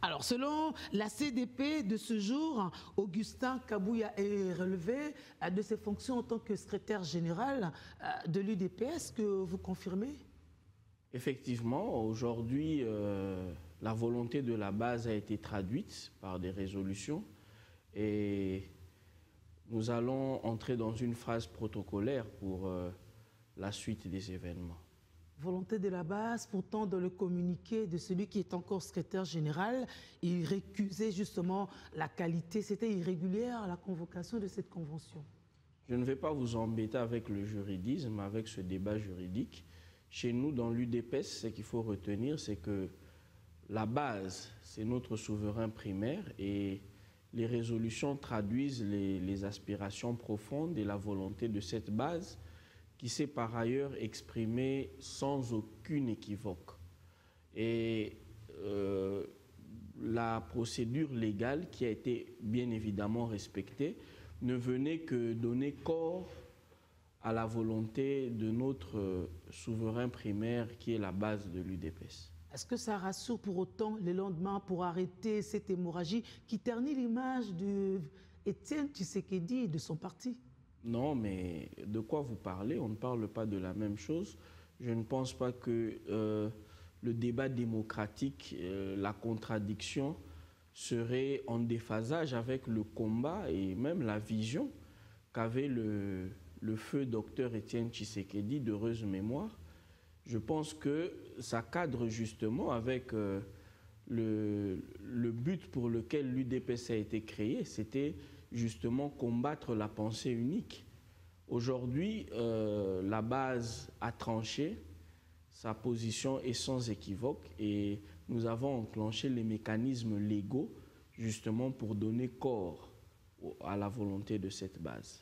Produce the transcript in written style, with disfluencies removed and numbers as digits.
Alors, selon la CDP de ce jour, Augustin Kabouya est relevé de ses fonctions en tant que secrétaire général de l'UDPS, que vous confirmez? Effectivement, aujourd'hui, la volonté de la base a été traduite par des résolutions et nous allons entrer dans une phase protocolaire pour la suite des événements. Volonté de la base, pourtant dans le communiqué de celui qui est encore secrétaire général, il récusait justement la qualité, c'était irrégulière la convocation de cette convention. Je ne vais pas vous embêter avec le juridisme, avec ce débat juridique. Chez nous, dans l'UDPS, ce qu'il faut retenir, c'est que la base, c'est notre souverain primaire et les résolutions traduisent les aspirations profondes et la volonté de cette base qui s'est par ailleurs exprimée sans aucune équivoque. Et la procédure légale qui a été bien évidemment respectée ne venait que donner corps à la volonté de notre souverain primaire qui est la base de l'UDPS. Est-ce que ça rassure pour autant les lendemains pour arrêter cette hémorragie qui ternit l'image d'Étienne Tshisekedi et de son parti? Non, mais de quoi vous parlez? On ne parle pas de la même chose. Je ne pense pas que le débat démocratique, la contradiction serait en déphasage avec le combat et même la vision qu'avait le feu docteur Étienne Tshisekedi, d'heureuse mémoire. Je pense que ça cadre justement avec le but pour lequel l'UDPS a été créé, c'était justement combattre la pensée unique. Aujourd'hui, la base a tranché, sa position est sans équivoque et nous avons enclenché les mécanismes légaux justement pour donner corps à la volonté de cette base.